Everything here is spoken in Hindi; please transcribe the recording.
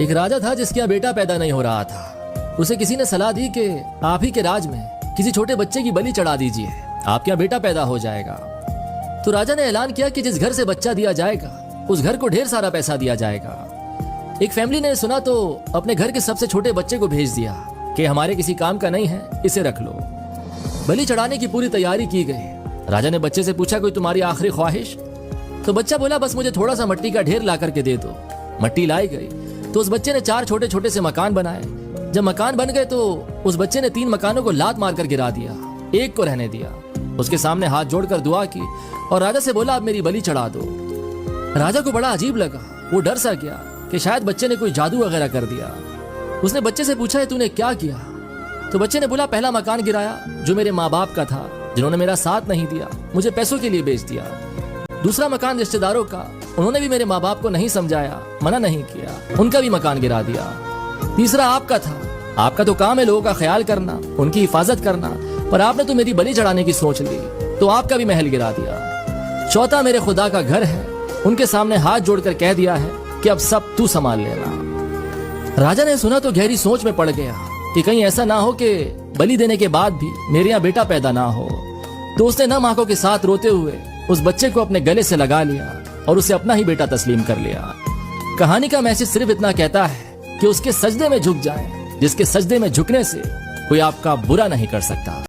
एक राजा था जिसके यहाँ बेटा पैदा नहीं हो रहा था। उसे किसी ने सलाह दी कि आप ही के राज में किसी छोटे बच्चे की बलि चढ़ा दीजिए, आपके यहाँ बेटा पैदा हो जाएगा। तो राजा ने ऐलान किया कि जिस घर से बच्चा दिया जाएगा उस घर को ढेर सारा पैसा दिया जाएगा। एक फैमिली ने सुना तो अपने घर के सबसे छोटे बच्चे को भेज दिया कि हमारे किसी काम का नहीं है, इसे रख लो। बलि चढ़ाने की पूरी तैयारी की गई। राजा ने बच्चे से पूछा, कोई तुम्हारी आखिरी ख्वाहिश? तो बच्चा बोला, बस मुझे थोड़ा सा मिट्टी का ढेर ला करके दे दो। मिट्टी लाई गई तो उस बच्चे ने 4 छोटे छोटे से मकान बनाए। जब मकान बन गए तो उस बच्चे ने 3 मकानों को लात मारकर गिरा दिया, एक को रहने दिया। उसके सामने हाथ जोड़कर दुआ की और राजा से बोला, अब मेरी बलि चढ़ा दो। राजा को बड़ा अजीब लगा, वो डर सा गया कि शायद बच्चे ने कोई जादू वगैरह कर दिया। उसने बच्चे से पूछा, तूने क्या किया? तो बच्चे ने बोला, पहला मकान गिराया जो मेरे माँ बाप का था, जिन्होंने मेरा साथ नहीं दिया, मुझे पैसों के लिए बेच दिया। दूसरा मकान रिश्तेदारों का, उन्होंने भी मेरे माँ बाप को नहीं समझाया, मना नहीं किया, उनका भी मकान गिरा दिया। तीसरा आपका था, आपका तो काम है लोगों का ख्याल करना, उनकी हिफाजत करना, पर आपने तो मेरी बलि चढ़ाने की सोच ली तो आपका भी महल गिरा दिया। चौथा मेरे खुदा का घर है, उनके सामने हाथ जोड़कर कह दिया है कि अब सब तू संभाल लेना। राजा ने सुना तो गहरी सोच में पड़ गया कि कहीं ऐसा ना हो कि बलि देने के बाद भी मेरे यहाँ बेटा पैदा ना हो। तो उसने नम आंखों के साथ रोते हुए उस बच्चे को अपने गले से लगा लिया और उसे अपना ही बेटा तस्लीम कर लिया। कहानी का मैसेज सिर्फ इतना कहता है कि उसके सजदे में झुक जाए, जिसके सजदे में झुकने से कोई आपका बुरा नहीं कर सकता।